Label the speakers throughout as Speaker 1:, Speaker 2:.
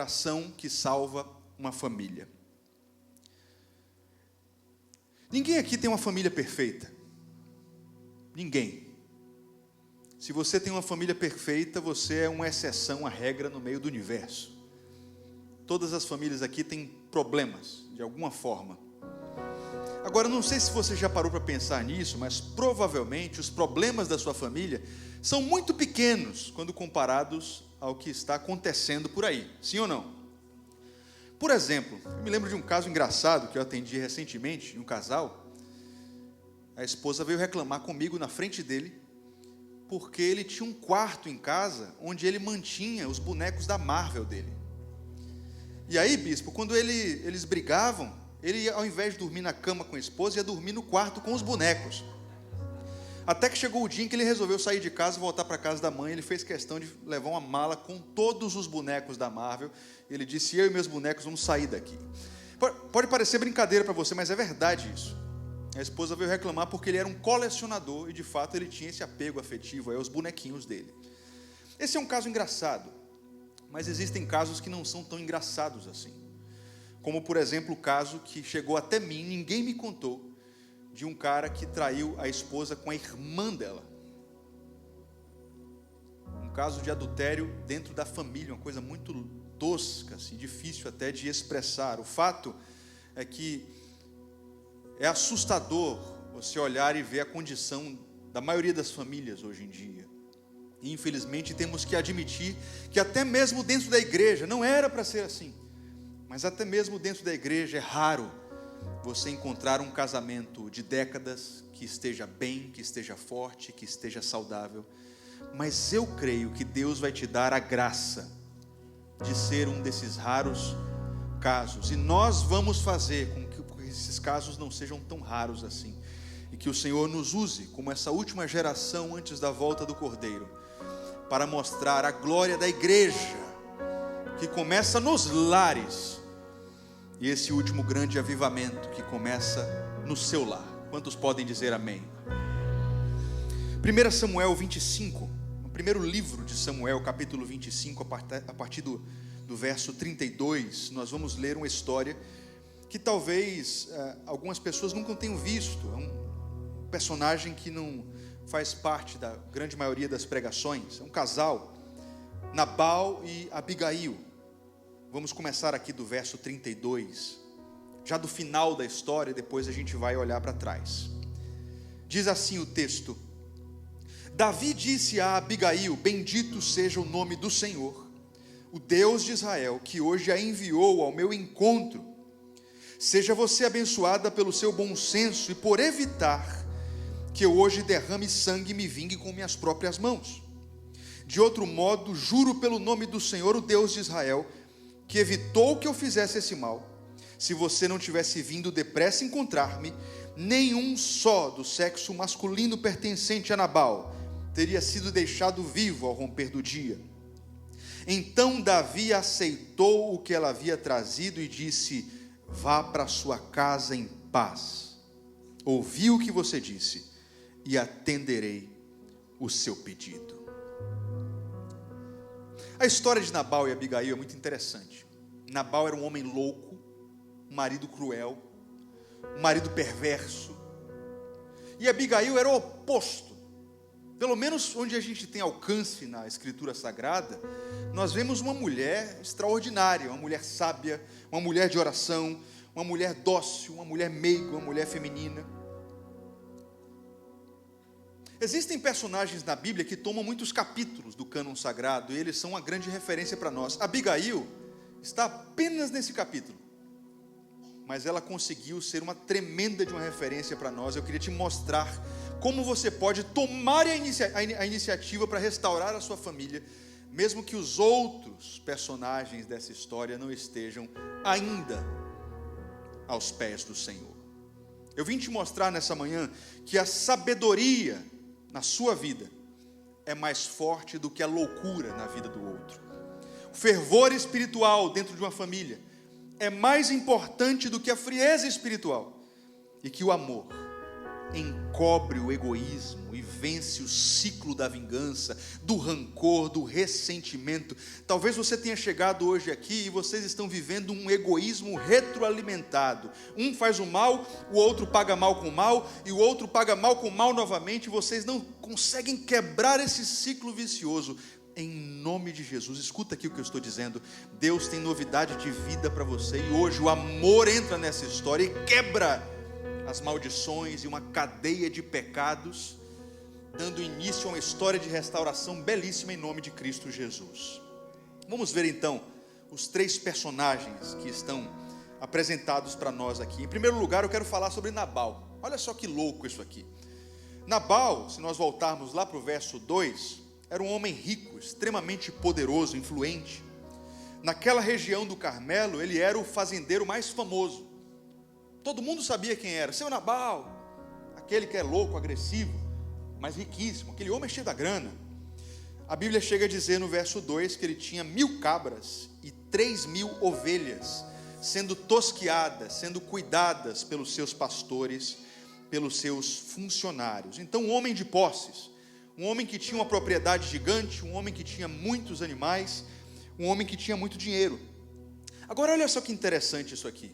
Speaker 1: oração que salva uma família. Ninguém aqui tem uma família perfeita. Ninguém. Se você tem uma família perfeita, você é uma exceção à regra no meio do universo. Todas as famílias aqui têm problemas, de alguma forma. Agora, não sei se você já parou para pensar nisso, mas provavelmente os problemas da sua família são muito pequenos quando comparados ao que está acontecendo por aí. Sim ou não? Por exemplo, eu me lembro de um caso engraçado que eu atendi recentemente, de um casal. A esposa veio reclamar comigo na frente dele, porque ele tinha um quarto em casa onde ele mantinha os bonecos da Marvel dele. E aí, bispo, quando eles brigavam, ele, ao invés de dormir na cama com a esposa, ia dormir no quarto com os bonecos. Até que chegou o dia em que ele resolveu sair de casa e voltar para a casa da mãe. Ele fez questão de levar uma mala com todos os bonecos da Marvel. Ele disse: eu e meus bonecos vamos sair daqui. Pode parecer brincadeira para você, mas é verdade isso. A esposa veio reclamar porque ele era um colecionador e, de fato, ele tinha esse apego afetivo aos bonequinhos dele. Esse é um caso engraçado, mas existem casos que não são tão engraçados assim. Como, por exemplo, o caso que chegou até mim, ninguém me contou, de um cara que traiu a esposa com a irmã dela. Um caso de adultério dentro da família, uma coisa muito tosca, assim, difícil até de expressar. O fato é que é assustador você olhar e ver a condição da maioria das famílias hoje em dia. E, infelizmente, temos que admitir que até mesmo dentro da igreja, não era para ser assim, mas até mesmo dentro da igreja é raro você encontrar um casamento de décadas que esteja bem, que esteja forte, que esteja saudável. Mas eu creio que Deus vai te dar a graça de ser um desses raros casos. E nós vamos fazer com que esses casos não sejam tão raros assim. E que o Senhor nos use como essa última geração antes da volta do Cordeiro, para mostrar a glória da igreja, que começa nos lares, e esse último grande avivamento que começa no seu lar. Quantos podem dizer amém? 1 Samuel 25, no primeiro livro de Samuel, capítulo 25, a partir do verso 32, nós vamos ler uma história que talvez algumas pessoas nunca tenham visto. É um personagem que não faz parte da grande maioria das pregações. É um casal, Nabal e Abigail. Vamos começar aqui do verso 32, já do final da história, depois a gente vai olhar para trás. Diz assim o texto: Davi disse a Abigail: bendito seja o nome do Senhor, o Deus de Israel, que hoje a enviou ao meu encontro. Seja você abençoada pelo seu bom senso e por evitar que eu hoje derrame sangue e me vingue com minhas próprias mãos. De outro modo, juro pelo nome do Senhor, o Deus de Israel, que evitou que eu fizesse esse mal, se você não tivesse vindo depressa encontrar-me, nenhum só do sexo masculino pertencente a Nabal teria sido deixado vivo ao romper do dia. Então Davi aceitou o que ela havia trazido e disse: vá para sua casa em paz. Ouvi o que você disse e atenderei o seu pedido. A história de Nabal e Abigail é muito interessante. Nabal era um homem louco, um marido cruel, um marido perverso. E Abigail era o oposto. Pelo menos onde a gente tem alcance na Escritura Sagrada, nós vemos uma mulher extraordinária, uma mulher sábia, uma mulher de oração, uma mulher dócil, uma mulher meiga, uma mulher feminina. Existem personagens na Bíblia que tomam muitos capítulos do cânon sagrado, e eles são uma grande referência para nós. Abigail está apenas nesse capítulo, mas ela conseguiu ser uma tremenda de uma referência para nós. Eu queria te mostrar como você pode tomar a iniciativa para restaurar a sua família, mesmo que os outros personagens dessa história não estejam ainda aos pés do Senhor. Eu vim te mostrar nessa manhã que a sabedoria na sua vida é mais forte do que a loucura na vida do outro. O fervor espiritual dentro de uma família é mais importante do que a frieza espiritual, e que o amor encobre o egoísmo e vence o ciclo da vingança, do rancor, do ressentimento. Talvez você tenha chegado hoje aqui e vocês estão vivendo um egoísmo retroalimentado. Um faz o mal, o outro paga mal com mal, e o outro paga mal com mal novamente, e vocês não conseguem quebrar esse ciclo vicioso. Em nome de Jesus, escuta aqui o que eu estou dizendo. Deus tem novidade de vida para você, e hoje o amor entra nessa história e quebra as maldições e uma cadeia de pecados, dando início a uma história de restauração belíssima em nome de Cristo Jesus. Vamos ver então os 3 personagens que estão apresentados para nós aqui. Em primeiro lugar, eu quero falar sobre Nabal. Olha só que louco isso aqui. Nabal, se nós voltarmos lá para o verso 2, era um homem rico, extremamente poderoso, influente. Naquela região do Carmelo, ele era o fazendeiro mais famoso. Todo mundo sabia quem era, seu Nabal, aquele que é louco, agressivo, mas riquíssimo, aquele homem cheio da grana. A Bíblia chega a dizer no verso 2 que ele tinha 1000 cabras e 3.000 ovelhas, sendo tosqueadas, sendo cuidadas pelos seus pastores, pelos seus funcionários. Então, um homem de posses, um homem que tinha uma propriedade gigante, um homem que tinha muitos animais, um homem que tinha muito dinheiro. Agora, olha só que interessante isso aqui.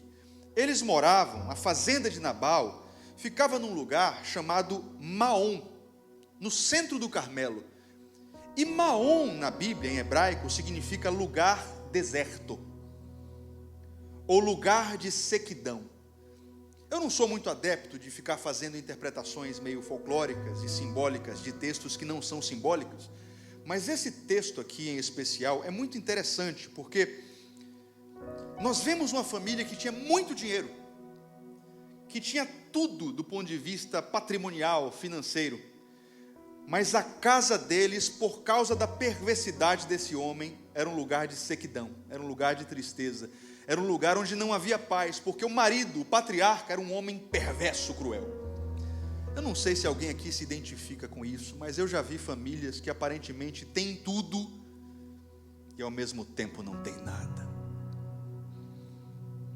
Speaker 1: Eles moravam, a fazenda de Nabal ficava num lugar chamado Maom, no centro do Carmelo. E Maom, na Bíblia, em hebraico, significa lugar deserto, ou lugar de sequidão. Eu não sou muito adepto de ficar fazendo interpretações meio folclóricas e simbólicas de textos que não são simbólicos, mas esse texto aqui em especial é muito interessante, porque nós vemos uma família que tinha muito dinheiro, que tinha tudo do ponto de vista patrimonial, financeiro, mas a casa deles, por causa da perversidade desse homem, era um lugar de sequidão, era um lugar de tristeza, era um lugar onde não havia paz, porque o marido, o patriarca, era um homem perverso, cruel. Eu não sei se alguém aqui se identifica com isso, mas eu já vi famílias que aparentemente têm tudo e ao mesmo tempo não têm nada.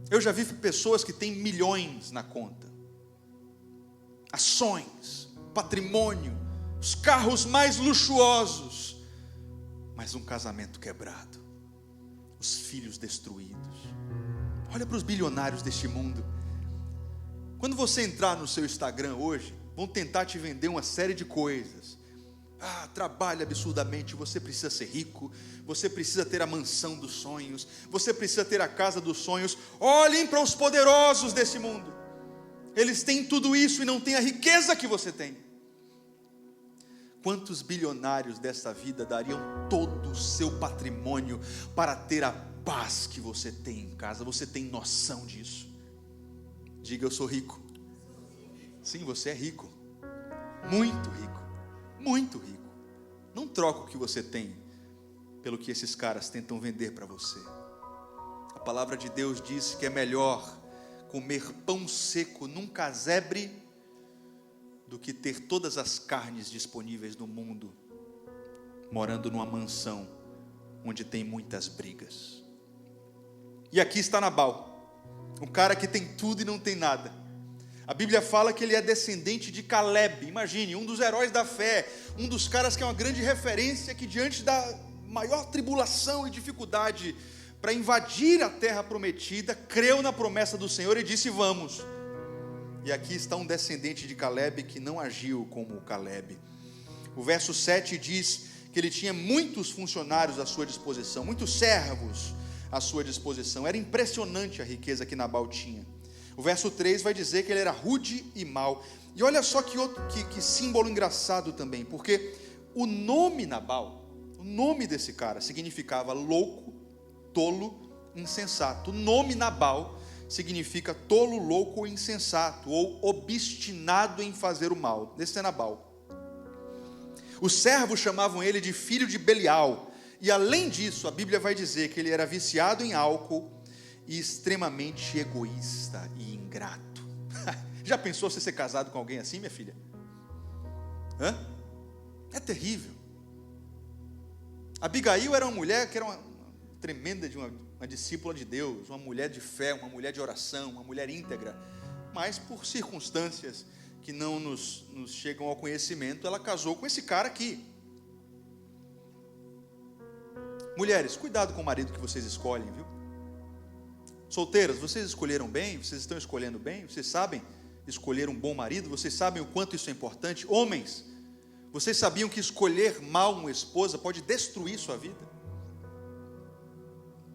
Speaker 1: Eu já vi pessoas que têm milhões na conta, ações, patrimônio, os carros mais luxuosos, mas um casamento quebrado, os filhos destruídos. Olha para os bilionários deste mundo. Quando você entrar no seu Instagram hoje, vão tentar te vender uma série de coisas. Trabalhe absurdamente, você precisa ser rico, você precisa ter a mansão dos sonhos, você precisa ter a casa dos sonhos. Olhem para os poderosos desse mundo, eles têm tudo isso e não têm a riqueza que você tem. Quantos bilionários dessa vida dariam todo o seu patrimônio para ter a paz que você tem em casa? Você tem noção disso? Diga: eu sou rico. Sim, você é rico, muito rico, muito rico. Não troca o que você tem pelo que esses caras tentam vender para você. A palavra de Deus diz que é melhor comer pão seco num casebre do que ter todas as carnes disponíveis no mundo, morando numa mansão onde tem muitas brigas. E aqui está Nabal, um cara que tem tudo e não tem nada. A Bíblia fala que ele é descendente de Caleb. Imagine, um dos heróis da fé, um dos caras que é uma grande referência, que diante da maior tribulação e dificuldade para invadir a terra prometida, creu na promessa do Senhor e disse: vamos. E aqui está um descendente de Caleb que não agiu como Caleb. O verso 7 diz que ele tinha muitos funcionários à sua disposição, muitos servos à sua disposição. Era impressionante a riqueza que Nabal tinha. O verso 3 vai dizer que ele era rude e mau. E olha só que símbolo engraçado também, porque o nome Nabal, o nome desse cara significava louco, tolo, insensato. O nome Nabal significa tolo, louco ou insensato, ou obstinado em fazer o mal. Esse é Nabal. Os servos chamavam ele de filho de Belial. E além disso, a Bíblia vai dizer que ele era viciado em álcool e extremamente egoísta e ingrato. Já pensou você ser casado com alguém assim, minha filha? É terrível. Abigail era uma mulher que era uma tremenda, uma discípula de Deus, uma mulher de fé, uma mulher de oração, uma mulher íntegra, mas por circunstâncias que não nos chegam ao conhecimento, ela casou com esse cara aqui. Mulheres, cuidado com o marido que vocês escolhem, viu? Solteiras, vocês escolheram bem? Vocês estão escolhendo bem? Vocês sabem escolher um bom marido? Vocês sabem o quanto isso é importante? Homens, vocês sabiam que escolher mal uma esposa pode destruir sua vida?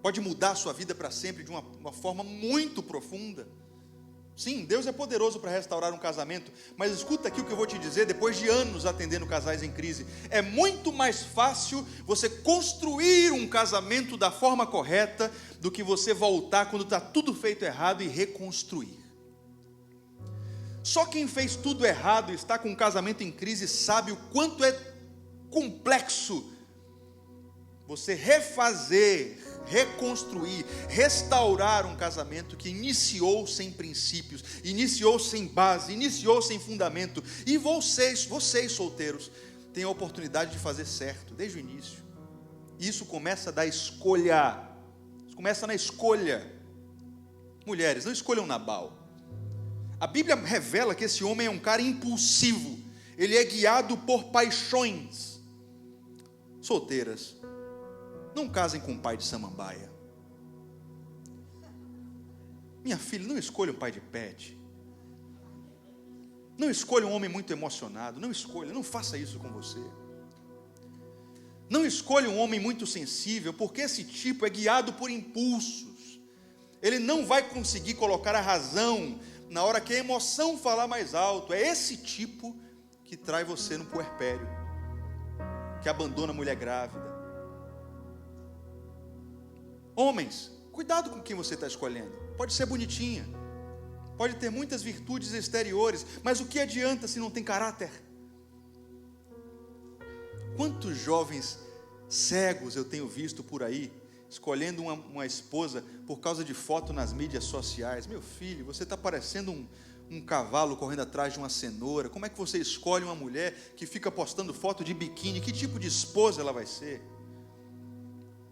Speaker 1: Pode mudar sua vida para sempre de uma forma muito profunda? Sim, Deus é poderoso para restaurar um casamento, mas escuta aqui o que eu vou te dizer, depois de anos atendendo casais em crise. É muito mais fácil você construir um casamento da forma correta do que você voltar quando está tudo feito errado e reconstruir. Só quem fez tudo errado e está com um casamento em crise sabe o quanto é complexo você refazer, reconstruir, restaurar um casamento que iniciou sem princípios, iniciou sem base, iniciou sem fundamento. E vocês solteiros, têm a oportunidade de fazer certo desde o início. Isso começa da escolha. Isso começa na escolha. Mulheres, não escolham Nabal. A Bíblia revela que esse homem é um cara impulsivo. Ele é guiado por paixões. Solteiras, não casem com um pai de samambaia. Minha filha, não escolha um pai de pet. Não escolha um homem muito emocionado. Não escolha, não faça isso com você. Não escolha um homem muito sensível, porque esse tipo é guiado por impulsos. Ele não vai conseguir colocar a razão na hora que a emoção falar mais alto. É esse tipo que traz você no puerpério, que abandona a mulher grávida. Homens, cuidado com quem você está escolhendo. Pode ser bonitinha, pode ter muitas virtudes exteriores, mas o que adianta se não tem caráter? Quantos jovens cegos eu tenho visto por aí, escolhendo uma esposa por causa de foto nas mídias sociais? Meu filho, você está parecendo um cavalo correndo atrás de uma cenoura. Como é que você escolhe uma mulher que fica postando foto de biquíni? Que tipo de esposa ela vai ser?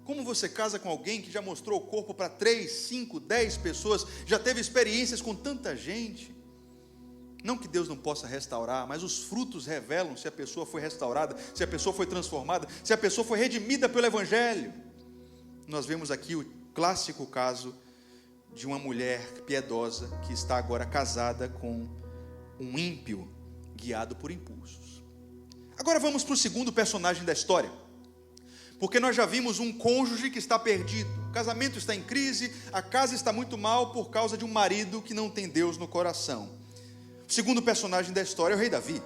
Speaker 1: Como você casa com alguém que já mostrou o corpo para 3, 5, 10 pessoas, já teve experiências com tanta gente? Não que Deus não possa restaurar, mas os frutos revelam se a pessoa foi restaurada, se a pessoa foi transformada, se a pessoa foi redimida pelo Evangelho. Nós vemos aqui o clássico caso de uma mulher piedosa que está agora casada com um ímpio, guiado por impulsos. Agora vamos para o segundo personagem da história. Porque nós já vimos um cônjuge que está perdido, o casamento está em crise, a casa está muito mal por causa de um marido que não tem Deus no coração. O segundo personagem da história é o rei Davi.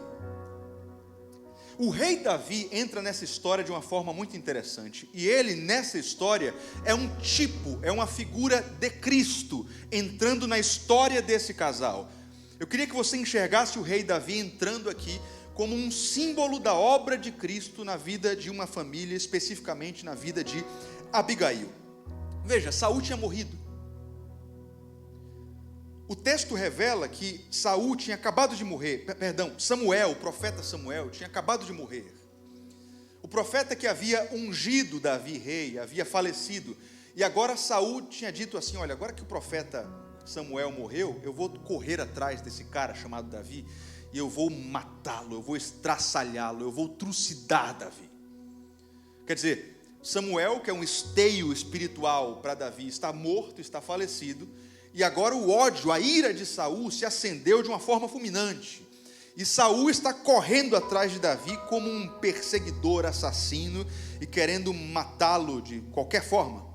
Speaker 1: O rei Davi entra nessa história de uma forma muito interessante, e ele nessa história é um tipo, é uma figura de Cristo, entrando na história desse casal. Eu queria que você enxergasse o rei Davi entrando aqui como um símbolo da obra de Cristo na vida de uma família, especificamente na vida de Abigail. Veja, Saul tinha morrido. O texto revela que Saul tinha acabado de morrer, Samuel, o profeta Samuel, tinha acabado de morrer. O profeta que havia ungido Davi rei, havia falecido, e agora Saul tinha dito assim: olha, agora que o profeta Samuel morreu, eu vou correr atrás desse cara chamado Davi, e eu vou matá-lo, eu vou estraçalhá-lo, eu vou trucidar Davi. Quer dizer, Samuel, que é um esteio espiritual para Davi, está morto, está falecido, e agora o ódio, a ira de Saul se acendeu de uma forma fulminante, e Saul está correndo atrás de Davi como um perseguidor assassino, e querendo matá-lo de qualquer forma.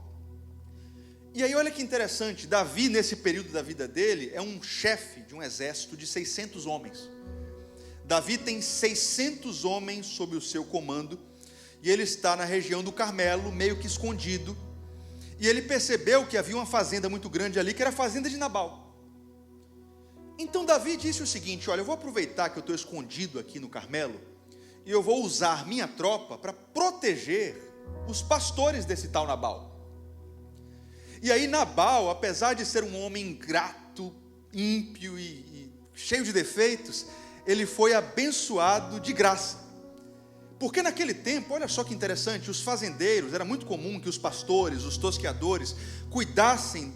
Speaker 1: E aí olha que interessante, Davi nesse período da vida dele é um chefe de um exército de 600 homens. Davi tem 600 homens sob o seu comando, e ele está na região do Carmelo, meio que escondido, e ele percebeu que havia uma fazenda muito grande ali, que era a fazenda de Nabal. Então Davi disse o seguinte: olha, eu vou aproveitar que eu estou escondido aqui no Carmelo, e eu vou usar minha tropa para proteger os pastores desse tal Nabal. E aí Nabal, apesar de ser um homem ingrato, ímpio e cheio de defeitos, ele foi abençoado de graça. Porque naquele tempo, olha só que interessante, os fazendeiros, era muito comum que os pastores, os tosqueadores, cuidassem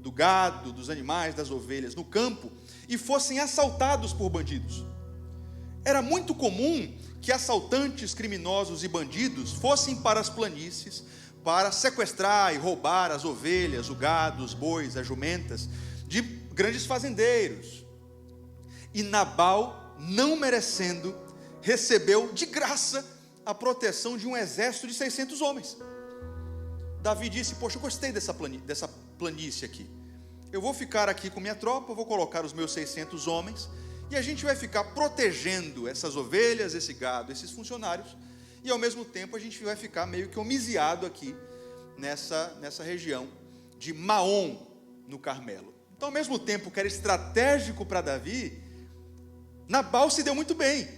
Speaker 1: do gado, dos animais, das ovelhas no campo e fossem assaltados por bandidos. Era muito comum que assaltantes, criminosos e bandidos fossem para as planícies para sequestrar e roubar as ovelhas, o gado, os bois, as jumentas de grandes fazendeiros. E Nabal, não merecendo, recebeu de graça a proteção de um exército de 600 homens. Davi disse: poxa, eu gostei dessa planície aqui. Eu vou ficar aqui com minha tropa, vou colocar os meus 600 homens, e a gente vai ficar protegendo essas ovelhas, esse gado, esses funcionários, e ao mesmo tempo a gente vai ficar meio que homiziado aqui, nessa região de Maom, no Carmelo. Então, ao mesmo tempo que era estratégico para Davi, Nabal se deu muito bem,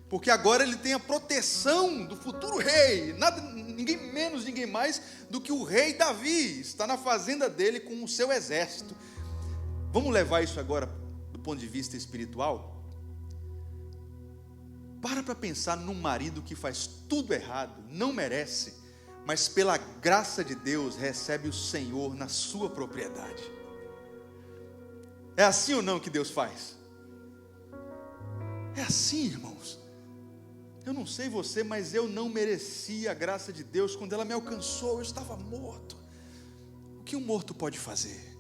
Speaker 1: porque agora ele tem a proteção do futuro rei, ninguém menos, ninguém mais do que o rei Davi, está na fazenda dele com o seu exército. Vamos levar isso agora do ponto de vista espiritual? Para pensar num marido que faz tudo errado, não merece, mas pela graça de Deus recebe o Senhor na sua propriedade. É assim ou não que Deus faz? É assim, irmãos. Eu não sei você, mas eu não merecia a graça de Deus. Quando ela me alcançou, eu estava morto. O que um morto pode fazer?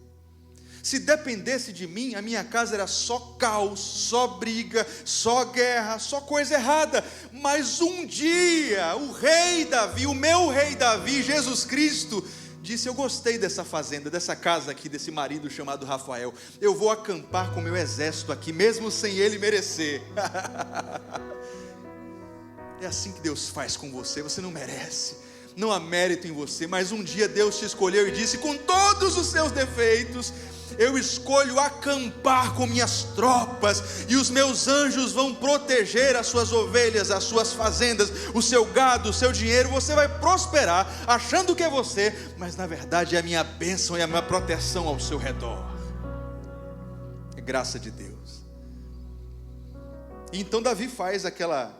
Speaker 1: Se dependesse de mim, a minha casa era só caos, só briga, só guerra, só coisa errada. Mas um dia, o rei Davi, o meu rei Davi, Jesus Cristo, disse: eu gostei dessa fazenda, dessa casa aqui, desse marido chamado Rafael. Eu vou acampar com o meu exército aqui, mesmo sem ele merecer. É assim que Deus faz com você. Você não merece, não há mérito em você, mas um dia Deus te escolheu e disse: com todos os seus defeitos, eu escolho acampar com minhas tropas, e os meus anjos vão proteger as suas ovelhas, as suas fazendas, o seu gado, o seu dinheiro. Você vai prosperar achando que é você, mas na verdade é a minha bênção e a minha proteção ao seu redor. É graça de Deus. E então Davi faz aquela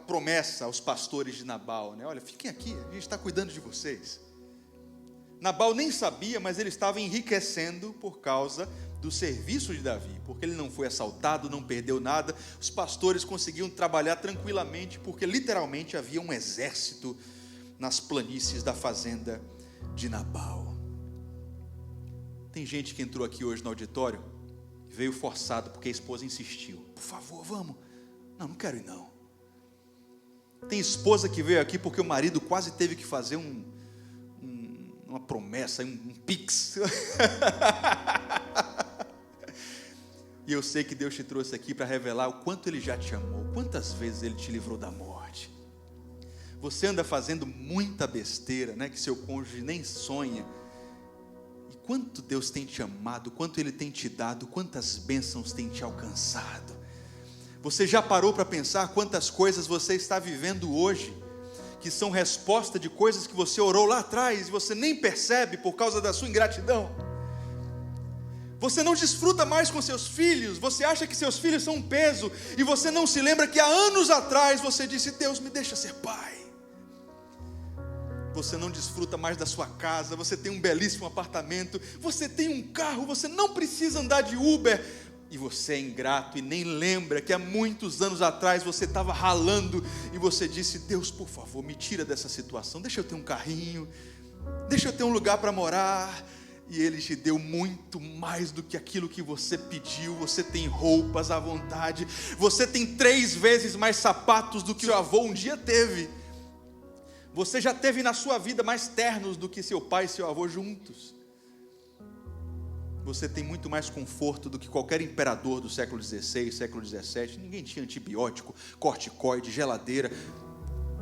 Speaker 1: promessa aos pastores de Nabal, né? Olha, fiquem aqui, a gente está cuidando de vocês. Nabal nem sabia, mas ele estava enriquecendo por causa do serviço de Davi, porque ele não foi assaltado, não perdeu nada. Os pastores conseguiam trabalhar tranquilamente, porque literalmente havia um exército nas planícies da fazenda de Nabal. Tem gente que entrou aqui hoje no auditório, veio forçado porque a esposa insistiu: por favor, vamos. Não quero ir não. Tem esposa que veio aqui porque o marido quase teve que fazer uma promessa, um pix. E eu sei que Deus te trouxe aqui para revelar o quanto Ele já te amou, quantas vezes Ele te livrou da morte. Você anda fazendo muita besteira, né, que seu cônjuge nem sonha. E quanto Deus tem te amado, quanto Ele tem te dado, quantas bênçãos tem te alcançado. Você já parou para pensar quantas coisas você está vivendo hoje, que são resposta de coisas que você orou lá atrás e você nem percebe por causa da sua ingratidão? Você não desfruta mais com seus filhos, você acha que seus filhos são um peso, e você não se lembra que há anos atrás você disse: Deus, me deixa ser pai. Você não desfruta mais da sua casa, você tem um belíssimo apartamento, você tem um carro, você não precisa andar de Uber, e você é ingrato e nem lembra que há muitos anos atrás você estava ralando e você disse: Deus, por favor, me tira dessa situação, deixa eu ter um carrinho, deixa eu ter um lugar para morar. E Ele te deu muito mais do que aquilo que você pediu. Você tem roupas à vontade, você tem 3 vezes mais sapatos do que o seu avô um dia teve. Você já teve na sua vida mais ternos do que seu pai e seu avô juntos. Você tem muito mais conforto do que qualquer imperador do século XVI, século XVII. Ninguém tinha antibiótico, corticoide, geladeira.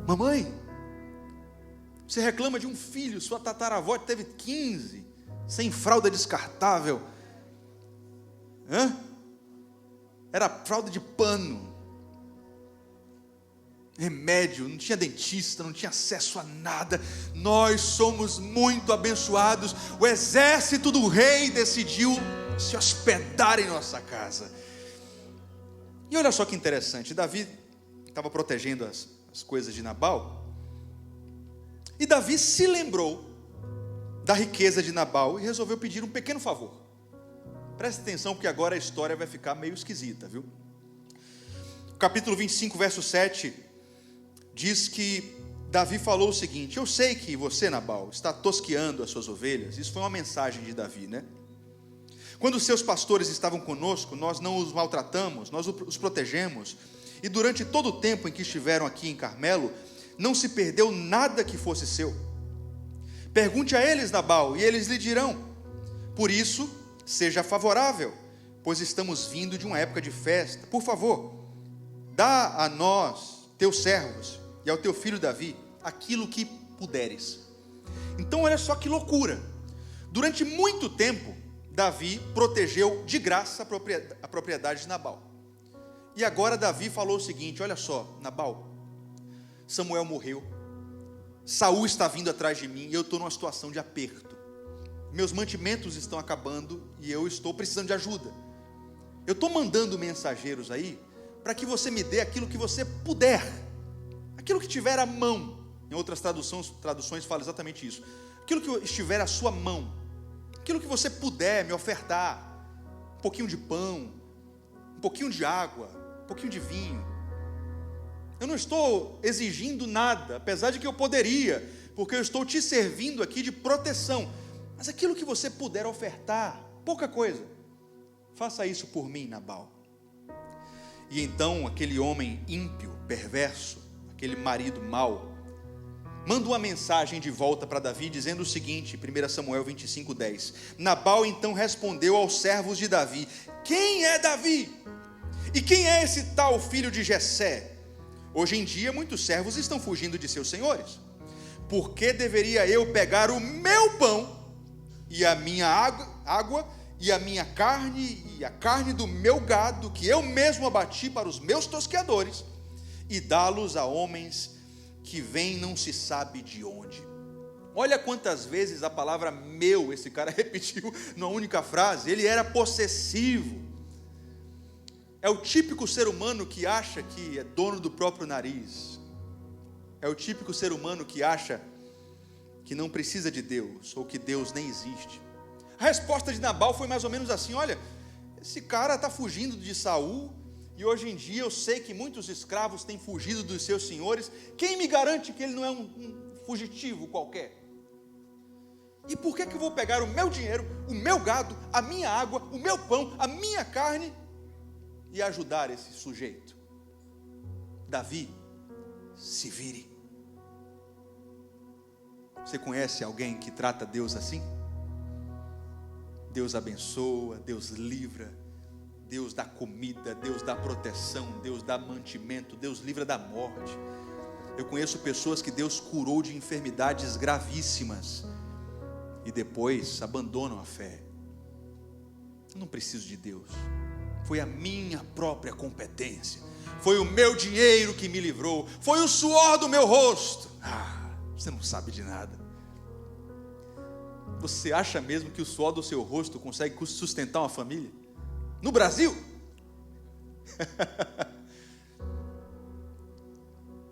Speaker 1: Mamãe, você reclama de um filho, sua tataravó teve 15, sem fralda descartável. Era fralda de pano. Remédio, não tinha dentista, não tinha acesso a nada. Nós somos muito abençoados. O exército do rei decidiu se hospedar em nossa casa. E olha só que interessante, Davi estava protegendo as coisas de Nabal, e Davi se lembrou da riqueza de Nabal e resolveu pedir um pequeno favor. Preste atenção, porque agora a história vai ficar meio esquisita, viu? O capítulo 25, verso 7, diz que Davi falou o seguinte: eu sei que você, Nabal, está tosqueando as suas ovelhas. Isso foi uma mensagem de Davi, né? Quando os seus pastores estavam conosco, nós não os maltratamos, nós os protegemos. E durante todo o tempo em que estiveram aqui em Carmelo, não se perdeu nada que fosse seu. Pergunte a eles, Nabal, e eles lhe dirão. Por isso, seja favorável, pois estamos vindo de uma época de festa. Por favor, dá a nós, teus servos, e ao teu filho Davi, aquilo que puderes. Então olha só que loucura. Durante muito tempo, Davi protegeu de graça a propriedade de Nabal. E agora Davi falou o seguinte: olha só, Nabal, Samuel morreu, Saul está vindo atrás de mim e eu estou numa situação de aperto. Meus mantimentos estão acabando e eu estou precisando de ajuda. Eu estou mandando mensageiros aí para que você me dê aquilo que você puder, aquilo que tiver à mão. Em outras traduções fala exatamente isso. Aquilo que estiver à sua mão, aquilo que você puder me ofertar. Um pouquinho de pão, um pouquinho de água, um pouquinho de vinho. Eu não estou exigindo nada, apesar de que eu poderia, porque eu estou te servindo aqui de proteção. Mas aquilo que você puder ofertar, pouca coisa, faça isso por mim, Nabal. E então aquele homem ímpio, perverso, aquele marido mau, manda uma mensagem de volta para Davi, dizendo o seguinte, 1 Samuel 25:10. Nabal então respondeu aos servos de Davi: quem é Davi? E quem é esse tal filho de Jessé? Hoje em dia muitos servos estão fugindo de seus senhores. Por que deveria eu pegar o meu pão e a minha água e a minha carne e a carne do meu gado, que eu mesmo abati para os meus tosqueadores, e dá-los a homens que vêm não se sabe de onde? Olha quantas vezes a palavra meu, esse cara repetiu numa única frase. Ele era possessivo. É o típico ser humano que acha que é dono do próprio nariz. É o típico ser humano que acha que não precisa de Deus, ou que Deus nem existe. A resposta de Nabal foi mais ou menos assim: olha, esse cara está fugindo de Saul, e hoje em dia eu sei que muitos escravos têm fugido dos seus senhores. Quem me garante que ele não é um fugitivo qualquer? E por que eu vou pegar o meu dinheiro, o meu gado, a minha água, o meu pão, a minha carne e ajudar esse sujeito? Davi, se vire. Você conhece alguém que trata Deus assim? Deus abençoa, Deus livra, Deus dá comida, Deus dá proteção, Deus dá mantimento, Deus livra da morte. Eu conheço pessoas que Deus curou de enfermidades gravíssimas e depois abandonam a fé. Eu não preciso de Deus, foi a minha própria competência, foi o meu dinheiro que me livrou, foi o suor do meu rosto. Você não sabe de nada. Você acha mesmo que o suor do seu rosto consegue sustentar uma família? No Brasil?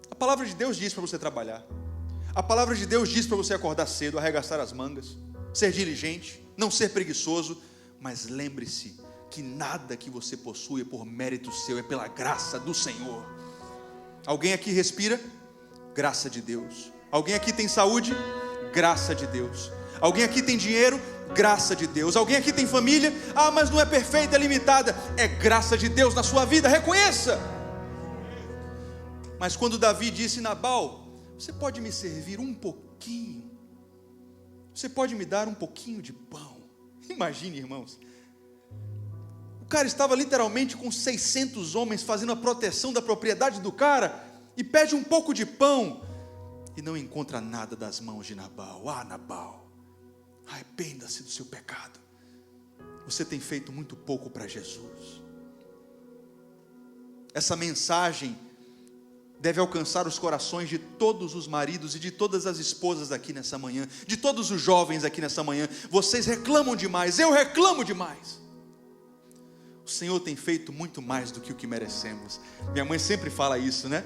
Speaker 1: A palavra de Deus diz para você trabalhar. A palavra de Deus diz para você acordar cedo, arregaçar as mangas, ser diligente, não ser preguiçoso. Mas lembre-se que nada que você possui é por mérito seu, é pela graça do Senhor. Alguém aqui respira? Graça de Deus. Alguém aqui tem saúde? Graça de Deus. Alguém aqui tem dinheiro? Graça de Deus. Alguém aqui tem família? Mas não é perfeita, é limitada. É graça de Deus na sua vida, reconheça. Mas quando Davi disse: Nabal, você pode me servir um pouquinho? Você pode me dar um pouquinho de pão? Imagine, irmãos, o cara estava literalmente com 600 homens fazendo a proteção da propriedade do cara, e pede um pouco de pão e não encontra nada das mãos de Nabal. Nabal, arrependa-se do seu pecado. Você tem feito muito pouco para Jesus. Essa mensagem deve alcançar os corações de todos os maridos e de todas as esposas aqui nessa manhã, de todos os jovens aqui nessa manhã. Vocês reclamam demais, eu reclamo demais. O Senhor tem feito muito mais do que o que merecemos. Minha mãe sempre fala isso, né?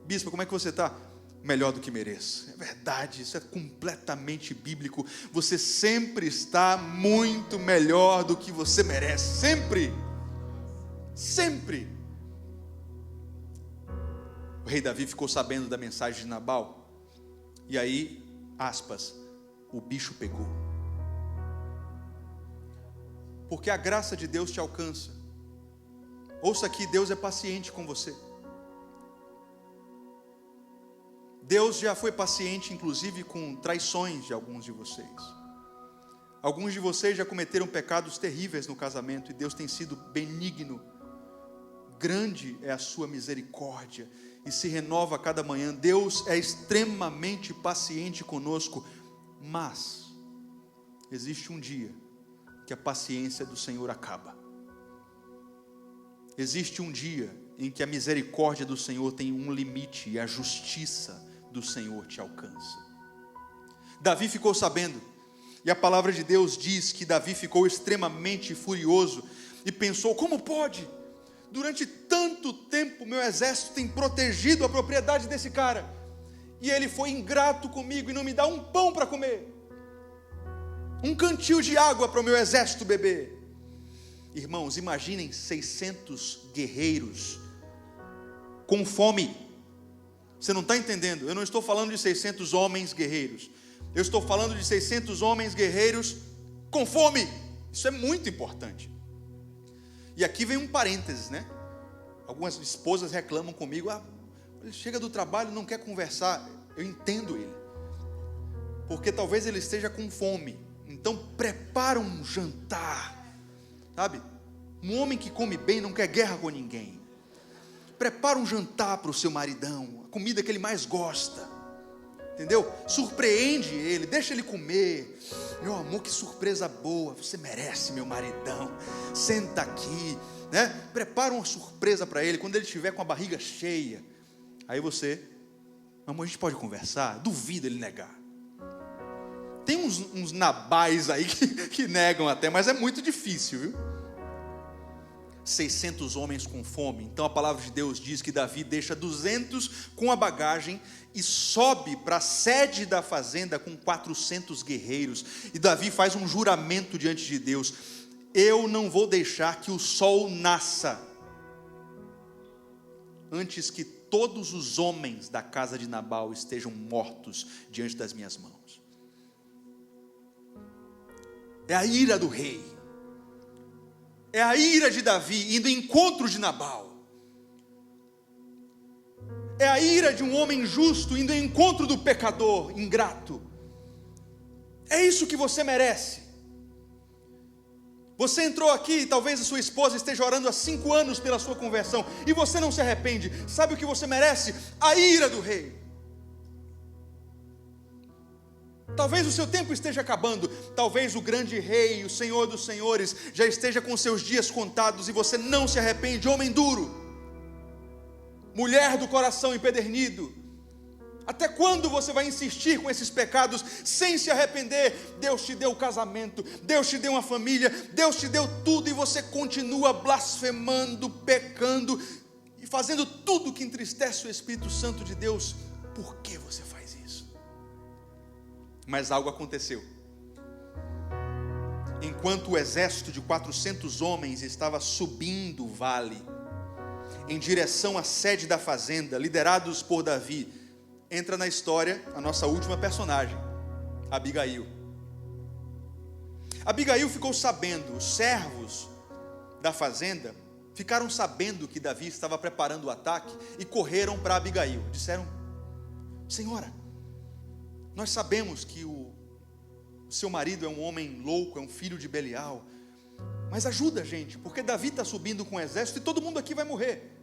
Speaker 1: Bispo, como é que você está? melhor do que mereça. É verdade, isso é completamente bíblico. Você sempre está muito melhor do que você merece. Sempre. Sempre. O rei Davi ficou sabendo da mensagem de Nabal. E aí, aspas, o bicho pegou. Porque a graça de Deus te alcança. Ouça aqui, Deus é paciente com você. Deus já foi paciente, inclusive, com traições de alguns de vocês. Alguns de vocês já cometeram pecados terríveis no casamento, e Deus tem sido benigno. Grande é a sua misericórdia, e se renova a cada manhã. Deus é extremamente paciente conosco, mas existe um dia que a paciência do Senhor acaba. Existe um dia em que a misericórdia do Senhor tem um limite, e a justiça do Senhor te alcança. Davi ficou sabendo, e a palavra de Deus diz que Davi ficou extremamente furioso, e pensou: como pode? Durante tanto tempo meu exército tem protegido a propriedade desse cara, e ele foi ingrato comigo e não me dá um pão para comer, um cantil de água para o meu exército beber. Irmãos, imaginem 600 guerreiros com fome. Você não está entendendo? Eu não estou falando de 600 homens guerreiros. Eu estou falando de 600 homens guerreiros com fome. Isso é muito importante. E aqui vem um parênteses, né? Algumas esposas reclamam comigo: ele chega do trabalho e não quer conversar. Eu entendo ele, porque talvez ele esteja com fome. Então prepara um jantar, sabe? Um homem que come bem não quer guerra com ninguém. Prepara um jantar para o seu maridão, a comida que ele mais gosta, entendeu? Surpreende ele, deixa ele comer. Meu amor, que surpresa boa, você merece, meu maridão. Senta aqui, né? Prepara uma surpresa para ele, quando ele estiver com a barriga cheia. Aí você: amor, a gente pode conversar? Duvido ele negar. Tem uns nabais aí que negam até, mas é muito difícil, viu? 600 homens com fome. Então a palavra de Deus diz que Davi deixa 200 com a bagagem e sobe para a sede da fazenda com 400 guerreiros. E Davi faz um juramento diante de Deus: eu não vou deixar que o sol nasça antes que todos os homens da casa de Nabal estejam mortos diante das minhas mãos. É a ira do rei. É a ira de Davi indo em encontro de Nabal. É a ira de um homem justo indo em encontro do pecador ingrato. É isso que você merece. Você entrou aqui, talvez a sua esposa esteja orando há 5 anos pela sua conversão, e você não se arrepende. Sabe o que você merece? A ira do rei. Talvez o seu tempo esteja acabando. Talvez o grande rei, o Senhor dos senhores, já esteja com seus dias contados, e você não se arrepende. Homem duro, mulher do coração empedernido, até quando você vai insistir com esses pecados sem se arrepender? Deus te deu casamento, Deus te deu uma família, Deus te deu tudo, e você continua blasfemando, pecando e fazendo tudo que entristece o Espírito Santo de Deus. Por que você faz isso? Mas algo aconteceu. Enquanto o exército de 400 homens estava subindo o vale em direção à sede da fazenda, liderados por Davi, entra na história a nossa última personagem, Abigail. Abigail ficou sabendo, os servos da fazenda ficaram sabendo que Davi estava preparando o ataque e correram para Abigail. Disseram: senhora, nós sabemos que o seu marido é um homem louco, é um filho de Belial, mas ajuda a gente, porque Davi está subindo com o exército e todo mundo aqui vai morrer.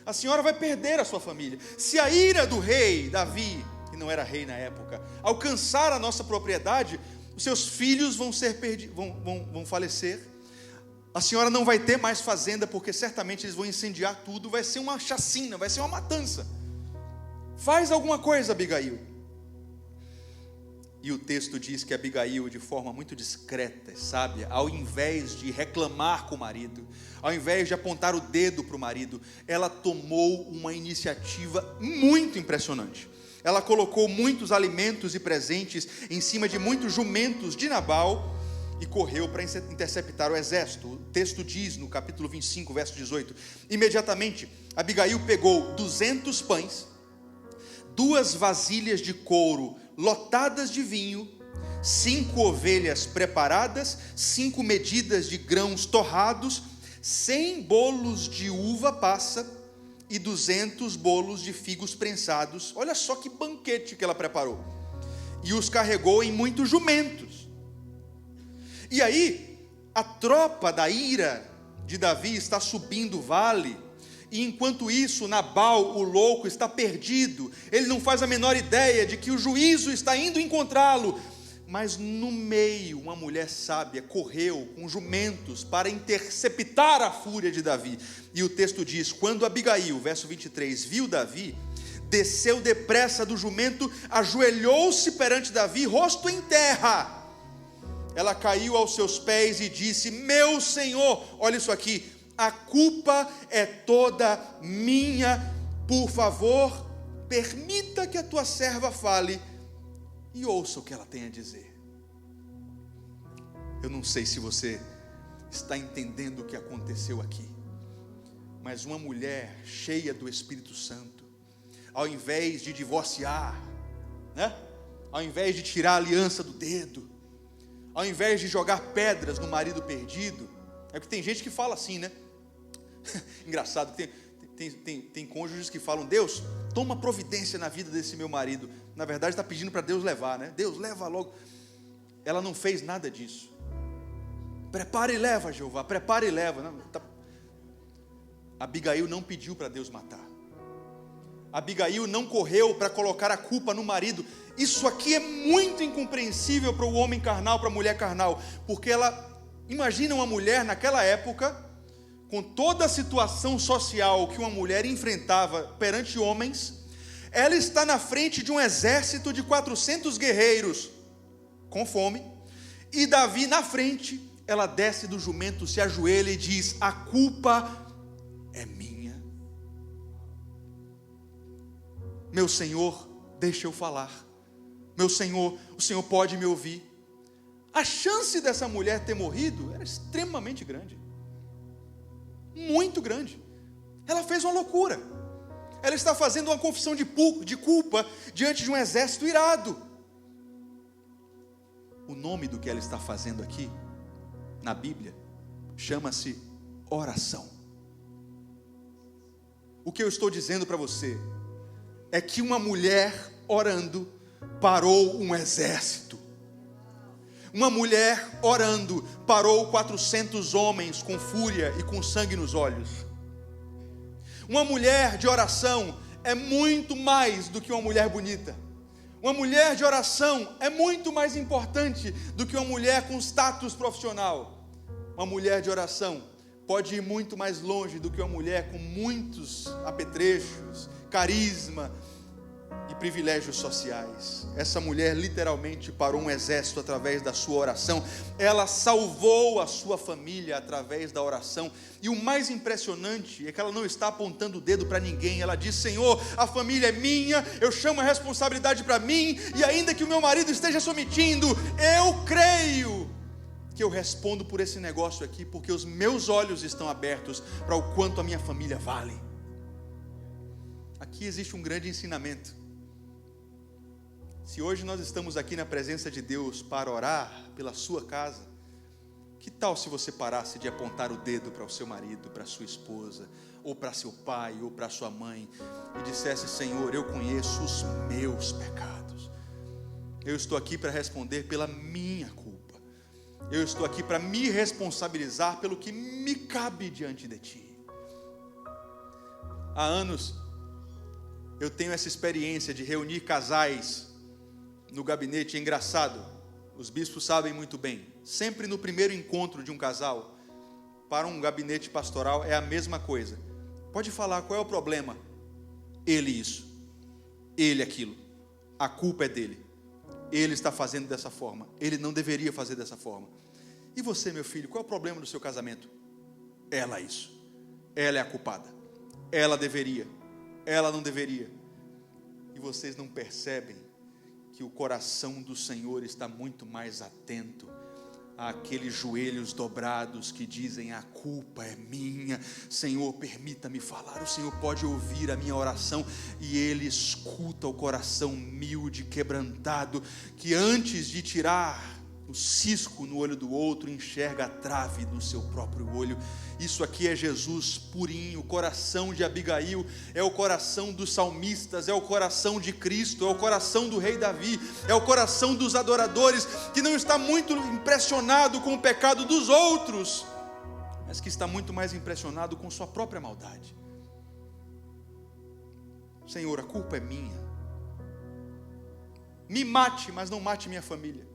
Speaker 1: A senhora vai perder a sua família. Se a ira do rei Davi, que não era rei na época, alcançar a nossa propriedade, os seus filhos vão falecer. A senhora não vai ter mais fazenda, porque certamente eles vão incendiar tudo. Vai ser uma chacina, vai ser uma matança. Faz alguma coisa, Abigail. E o texto diz que Abigail, de forma muito discreta, sábia, ao invés de reclamar com o marido, ao invés de apontar o dedo para o marido, ela tomou uma iniciativa muito impressionante. Ela colocou muitos alimentos e presentes em cima de muitos jumentos de Nabal e correu para interceptar o exército. O texto diz no capítulo 25, verso 18: imediatamente Abigail pegou 200 pães, 2 vasilhas de couro lotadas de vinho, 5 ovelhas preparadas, 5 medidas de grãos torrados, 100 bolos de uva passa e 200 bolos de figos prensados. Olha só que banquete que ela preparou. E os carregou em muitos jumentos. E aí, a tropa da ira de Davi está subindo o vale, e enquanto isso, Nabal, o louco, está perdido. Ele não faz a menor ideia de que o juízo está indo encontrá-lo. Mas no meio, uma mulher sábia correu com jumentos para interceptar a fúria de Davi. E o texto diz: quando Abigail, verso 23, viu Davi, desceu depressa do jumento, ajoelhou-se perante Davi, rosto em terra. Ela caiu aos seus pés e disse: meu senhor, olha isso aqui, a culpa é toda minha, por favor, permita que a tua serva fale e ouça o que ela tem a dizer. Eu não sei se você está entendendo o que aconteceu aqui, mas uma mulher cheia do Espírito Santo, ao invés de divorciar, né? Ao invés de tirar a aliança do dedo, ao invés de jogar pedras no marido perdido, é que tem gente que fala assim, né? Engraçado, tem cônjuges que falam: Deus, toma providência na vida desse meu marido. Na verdade está pedindo para Deus levar, né? Deus, leva logo. Ela não fez nada disso. Prepara e leva, Jeová, prepara e leva. Não, tá. Abigail não pediu para Deus matar. Abigail não correu para colocar a culpa no marido. Isso aqui é muito incompreensível para o homem carnal, para a mulher carnal, porque ela, imagina uma mulher naquela época, com toda a situação social que uma mulher enfrentava perante homens, ela está na frente de um exército de 400 guerreiros, com fome, e Davi na frente. Ela desce do jumento, se ajoelha e diz: a culpa é minha. Meu Senhor, deixa eu falar. Meu Senhor, o Senhor pode me ouvir. A chance dessa mulher ter morrido era extremamente grande, muito grande. Ela fez uma loucura. Ela está fazendo uma confissão de culpa diante de um exército irado. O nome do que ela está fazendo aqui na Bíblia chama-se oração. O que eu estou dizendo para você é que uma mulher orando parou um exército. Uma mulher orando parou 400 homens com fúria e com sangue nos olhos. Uma mulher de oração é muito mais do que uma mulher bonita. Uma mulher de oração é muito mais importante do que uma mulher com status profissional. Uma mulher de oração pode ir muito mais longe do que uma mulher com muitos apetrechos, carisma e privilégios sociais. Essa mulher literalmente parou um exército através da sua oração. Ela salvou a sua família através da oração. E o mais impressionante é que ela não está apontando o dedo para ninguém. Ela diz: Senhor, a família é minha, eu chamo a responsabilidade para mim, e ainda que o meu marido esteja se omitindo, eu creio que eu respondo por esse negócio aqui, porque os meus olhos estão abertos para o quanto a minha família vale. Aqui existe um grande ensinamento. Se hoje nós estamos aqui na presença de Deus para orar pela sua casa, que tal se você parasse de apontar o dedo para o seu marido, para a sua esposa, ou para seu pai, ou para sua mãe, e dissesse: Senhor, eu conheço os meus pecados, eu estou aqui para responder pela minha culpa, eu estou aqui para me responsabilizar pelo que me cabe diante de Ti. Há anos eu tenho essa experiência de reunir casais no gabinete. É engraçado, os bispos sabem muito bem, sempre no primeiro encontro de um casal, para um gabinete pastoral é a mesma coisa. Pode falar, qual é o problema? Ele isso, ele aquilo, a culpa é dele, ele está fazendo dessa forma, ele não deveria fazer dessa forma. E você, meu filho, qual é o problema do seu casamento? Ela isso, ela é a culpada, ela deveria, ela não deveria. e vocês não percebem que o coração do Senhor está muito mais atento àqueles joelhos dobrados que dizem: a culpa é minha, Senhor, permita-me falar. O Senhor pode ouvir a minha oração, e Ele escuta o coração humilde, quebrantado, que antes de tirar o cisco no olho do outro, enxerga a trave no seu próprio olho. Isso aqui é Jesus purinho. O coração de Abigail é o coração dos salmistas, é o coração de Cristo, é o coração do rei Davi, é o coração dos adoradores, que não está muito impressionado com o pecado dos outros, mas que está muito mais impressionado com sua própria maldade. Senhor, a culpa é minha, me mate, mas não mate minha família.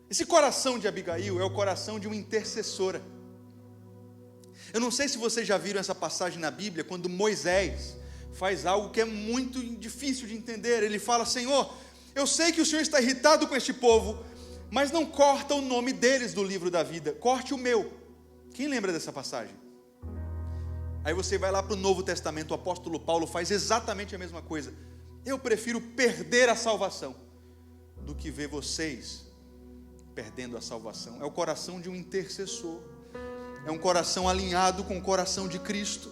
Speaker 1: Esse coração de Abigail é o coração de uma intercessora. Eu não sei se vocês já viram essa passagem na Bíblia, quando Moisés faz algo que é muito difícil de entender. Ele fala: Senhor, eu sei que o Senhor está irritado com este povo, mas não corta o nome deles do livro da vida, corte o meu. Quem lembra dessa passagem? Aí você vai lá para o Novo Testamento, o apóstolo Paulo faz exatamente a mesma coisa. Eu prefiro perder a salvação do que ver vocês perdendo a salvação. É o coração de um intercessor, é um coração alinhado com o coração de Cristo,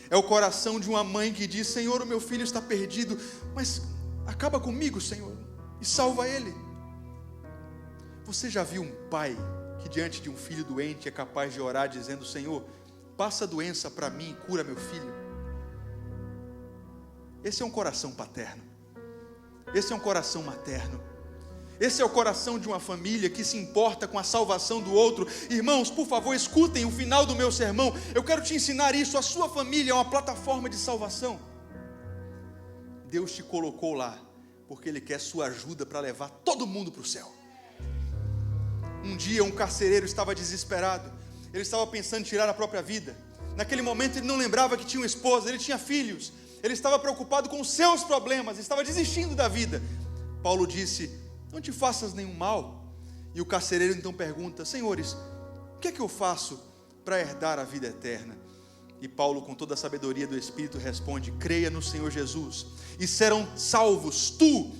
Speaker 1: é o coração de uma mãe que diz: Senhor, o meu filho está perdido, mas acaba comigo, Senhor, e salva ele. Você já viu um pai que diante de um filho doente é capaz de orar dizendo: Senhor, passa a doença para mim e cura meu filho? Esse é um coração paterno, esse é um coração materno. Esse é o coração de uma família que se importa com a salvação do outro. Irmãos, por favor, escutem o final do meu sermão. Eu quero te ensinar isso. A sua família é uma plataforma de salvação. Deus te colocou lá porque Ele quer sua ajuda para levar todo mundo para o céu. Um dia um carcereiro estava desesperado. Ele estava pensando em tirar a própria vida. Naquele momento ele não lembrava que tinha uma esposa, ele tinha filhos. Ele estava preocupado com os seus problemas, estava desistindo da vida. Paulo disse: não te faças nenhum mal. E o carcereiro então pergunta: senhores, o que é que eu faço para herdar a vida eterna? E Paulo, com toda a sabedoria do Espírito, responde: creia no Senhor Jesus, e serão salvos tu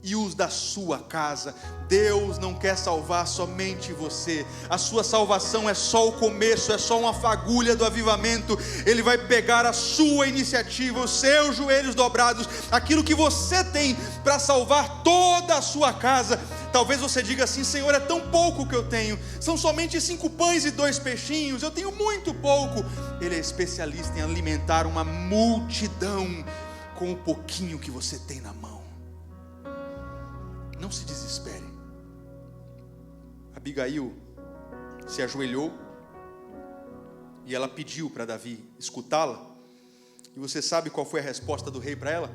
Speaker 1: e os da sua casa. Deus não quer salvar somente você. A sua salvação é só o começo, é só uma fagulha do avivamento. Ele vai pegar a sua iniciativa, os seus joelhos dobrados, aquilo que você tem para salvar toda a sua casa. Talvez você diga assim: Senhor, é tão pouco que eu tenho, são somente 5 pães e 2 peixinhos, eu tenho muito pouco. Ele é especialista em alimentar uma multidão com o pouquinho que você tem na mão. Não se desespere. Abigail se ajoelhou e ela pediu para Davi escutá-la. E você sabe qual foi a resposta do rei para ela?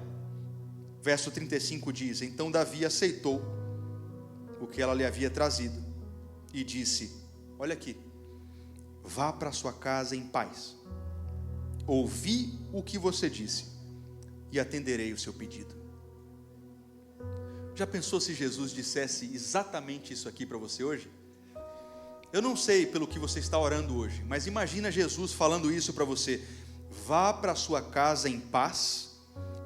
Speaker 1: Verso 35 diz: então Davi aceitou o que ela lhe havia trazido e disse: olha aqui, vá para sua casa em paz. Ouvi o que você disse e atenderei o seu pedido. Já pensou se Jesus dissesse exatamente isso aqui para você hoje? Eu não sei pelo que você está orando hoje, mas imagina Jesus falando isso para você: vá para a sua casa em paz,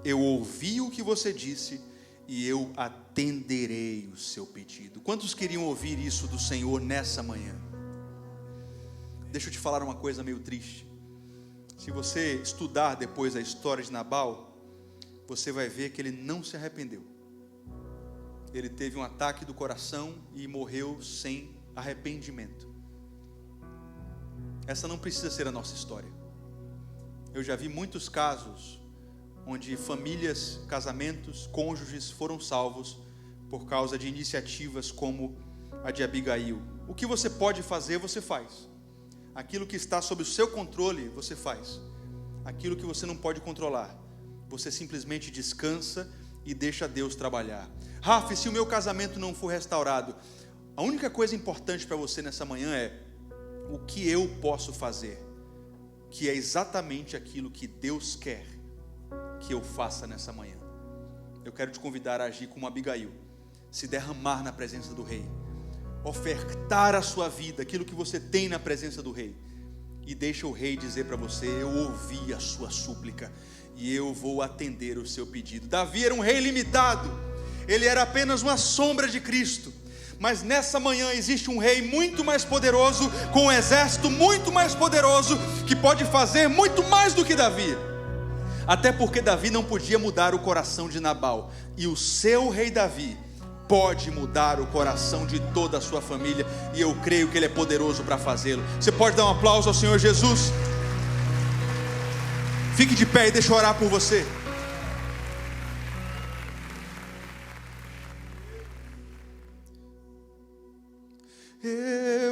Speaker 1: eu ouvi o que você disse e eu atenderei o seu pedido. Quantos queriam ouvir isso do Senhor nessa manhã? Deixa eu te falar uma coisa meio triste. Se você estudar depois a história de Nabal, você vai ver que ele não se arrependeu. Ele teve um ataque do coração e morreu sem arrependimento. Essa não precisa ser a nossa história. Eu já vi muitos casos onde famílias, casamentos, cônjuges foram salvos por causa de iniciativas como a de Abigail. O que você pode fazer, você faz. Aquilo que está sob o seu controle, você faz. Aquilo que você não pode controlar, você simplesmente descansa e deixa Deus trabalhar. Rafa, se o meu casamento não for restaurado, a única coisa importante para você nessa manhã é: o que eu posso fazer? Que é exatamente aquilo que Deus quer que eu faça nessa manhã. Eu quero te convidar a agir como Abigail, se derramar na presença do rei, ofertar a sua vida, aquilo que você tem na presença do rei, e deixa o rei dizer para você: eu ouvi a sua súplica e eu vou atender o seu pedido. Davi era um rei limitado, ele era apenas uma sombra de Cristo. Mas nessa manhã existe um rei muito mais poderoso, com um exército muito mais poderoso, que pode fazer muito mais do que Davi. Até porque Davi não podia mudar o coração de Nabal, e o seu rei Davi pode mudar o coração de toda a sua família, e eu creio que ele é poderoso para fazê-lo. Você pode dar um aplauso ao Senhor Jesus? Fique de pé e deixa eu orar por você. Eu